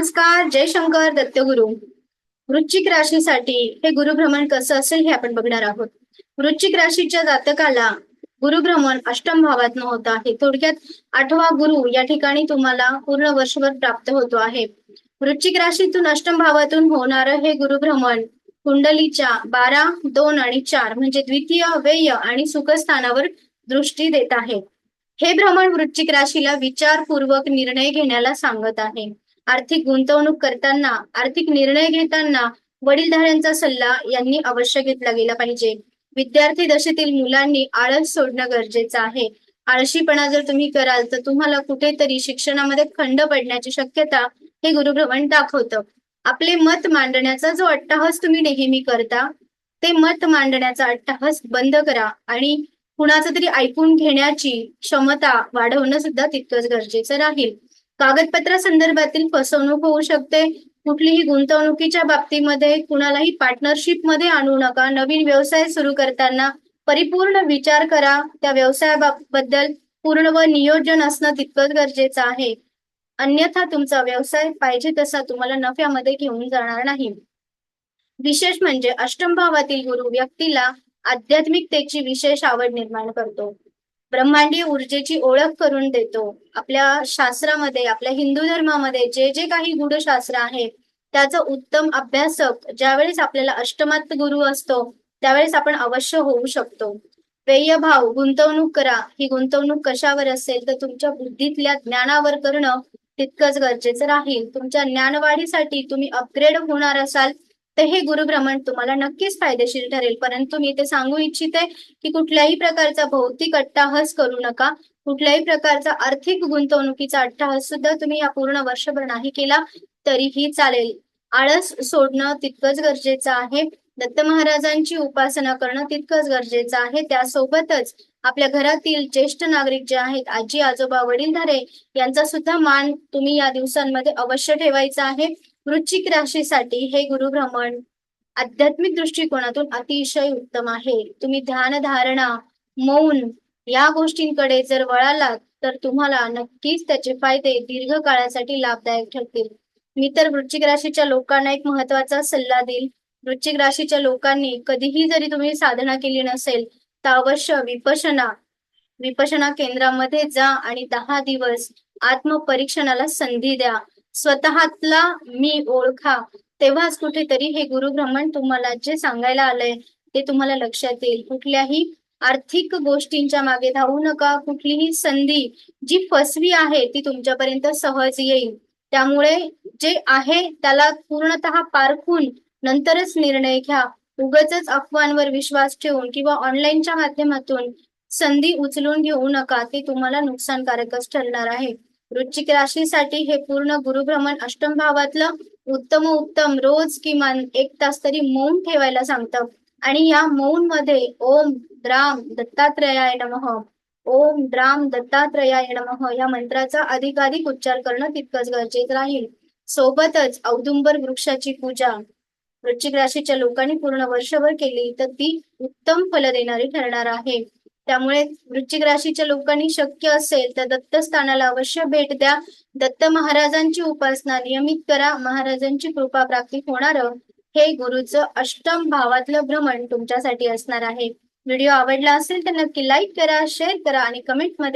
नमस्कार, जय शंकर दत्तगुरु. वृश्चिक राशीसाठी हे गुरुभ्रमण कसं असेल हे आपण बघणार आहोत. वृश्चिक राशीच्या जातकाला गुरुभ्रमण अष्टम भावातनं होत आहे. थोडक्यात 8वा गुरु या ठिकाणी तुम्हाला पूर्ण वर्षभर प्राप्त होतो आहे. वृश्चिक राशीतून अष्टम भावातून होणारं हे गुरुभ्रमण कुंडलीच्या 12, 2 आणि 4 म्हणजे द्वितीय, व्यय आणि सुखस्थानावर दृष्टी देत आहे. हे भ्रमण वृश्चिक राशीला विचारपूर्वक निर्णय घेण्याला सांगत आहे. आर्थिक गुंतवणूक करताना, आर्थिक निर्णय घेताना वडीलधाऱ्यांचा सल्ला यांनी अवश्य घेतला गेला पाहिजे. विद्यार्थी दशेतील मुलांनी आळस सोडणं गरजेचं आहे. आळशीपणा जर तुम्ही कराल तर तुम्हाला कुठेतरी शिक्षणामध्ये खंड पडण्याची शक्यता हे गुरुभ्रमण दाखवतं. आपले मत मांडण्याचा जो अट्टाहास तुम्ही नेहमी करता, ते मत मांडण्याचा अट्टाहास बंद करा आणि कुणाचं तरी ऐकून घेण्याची क्षमता वाढवणं सुद्धा तितकंच गरजेचं राहील. कागदपत्रा संदर्भातील फसवणूक होऊ शकते. कुठलीही गुंतवणुकीच्या बाबतीमध्ये कुणालाही पार्टनरशिप मध्ये आणू नका. नवीन व्यवसाय सुरू करताना परिपूर्ण विचार करा. त्या व्यवसायाबद्दल पूर्ण व नियोजन असणं तितकंच गरजेचं आहे. अन्यथा तुमचा व्यवसाय पाहिजे तसा तुम्हाला नफ्यामध्ये घेऊन जाणार नाही. विशेष म्हणजे अष्टम भावातील गुरु व्यक्तीला आध्यात्मिकतेची विशेष आवड निर्माण करतो. ब्रह्मांडीय ऊर्जेची ओळख करून देतो. आपल्या शास्त्रामध्ये, आपल्या हिंदू धर्मामध्ये जे जे काही गूढशास्त्र आहे त्याचा उत्तम अभ्यासक ज्यावेळेस आपल्याला अष्टमात गुरु असतो त्यावेळेस आपण अवश्य होऊ शकतो. व्यय भाव, गुंतवणूक करा. ही गुंतवणूक कशावर असेल तर तुमच्या बुद्धीतल्या ज्ञानावर करणं तितकंच गरजेचं राहील. तुमच्या ज्ञानवाढीसाठी तुम्ही अपग्रेड होणार असाल तर हे गुरुभ्रमण तुम्हाला नक्कीच फायदेशीर ठरेल. परंतु मी ते सांगू इच्छिते की कुठल्याही प्रकारचा भौतिक अट्टाहास करू नका. कुठल्याही प्रकारचा आर्थिक गुंतवणुकीचा अट्टाहास सुद्धा तुम्ही या पूर्ण वर्षभर नाही केला तरीही चालेल. आळस सोडणं तितकंच गरजेचं आहे. दत्त महाराजांची उपासना करणं तितकंच गरजेचं आहे. त्यासोबतच आपल्या घरातील ज्येष्ठ नागरिक जे आहेत, आजी आजोबा वडीलधारे यांचा सुद्धा मान तुम्ही या दिवसांमध्ये अवश्य ठेवायचा आहे. वृश्चिक राशीसाठी हे गुरुभ्रमण आध्यात्मिक दृष्टिकोनातून अतिशय उत्तम आहे. तुम्ही ध्यान धारणा, मौन या गोष्टींकडे जर वळालात तर तुम्हाला नक्कीच त्याचे फायदे दीर्घकाळासाठी लाभदायक ठरतील. मी तर वृश्चिक राशीच्या लोकांना एक महत्वाचा सल्ला देईल. वृश्चिक राशीच्या लोकांनी कधीही जरी तुम्ही साधना केली नसेल तर अवश्य विपश्यना केंद्रामध्ये जा आणि 10 दिवस आत्मपरीक्षणाला संधी द्या. स्वतःतला मी ओळखा. तेव्हाच कुठेतरी हे गुरुभ्रमण तुम्हाला जे सांगायला आलंय ते तुम्हाला लक्षात येईल. कुठल्याही आर्थिक गोष्टींच्या मागे धावू नका. कुठलीही संधी जी फसवी आहे ती तुमच्यापर्यंत सहज येईल. त्यामुळे जे आहे त्याला पूर्णतः पारखून नंतरच निर्णय घ्या. उगाचच अफवांवर विश्वास ठेवून किंवा ऑनलाईनच्या माध्यमातून संधी उचलून घेऊ नका. ते तुम्हाला नुकसानकारकच ठरणार आहे. वृश्चिक राशीसाठी हे पूर्ण गुरुभ्रमण अष्टम भावातलं उत्तम रोज किमान 1 तास तरी मौन ठेवायला सांगतं. आणि या मौन मध्ये ओम द्राम दत्तात्रयाय नमः, ओम द्राम दत्तात्रयाय नमः या मंत्राचा अधिकाधिक उच्चार करणं तितकंच गरजेचं राहील. सोबतच औदुंबर वृक्षाची पूजा वृश्चिक राशीच्या लोकांनी पूर्ण वर्षभर केली तर ती उत्तम फल देणारी ठरणार आहे. त्यामुळे वृश्चिक राशीच्या लोकांनी शक्य असेल तर दत्तस्थानाला अवश्य भेट द्या. दत्त महाराजांची उपासना नियमित करा. महाराजांची कृपा प्राप्ती होणारं हे गुरुचं अष्टम भावातलं भ्रमण तुमच्यासाठी असणार आहे. व्हिडिओ आवडला असेल तर नक्की लाईक करा, शेअर करा आणि कमेंट मध्ये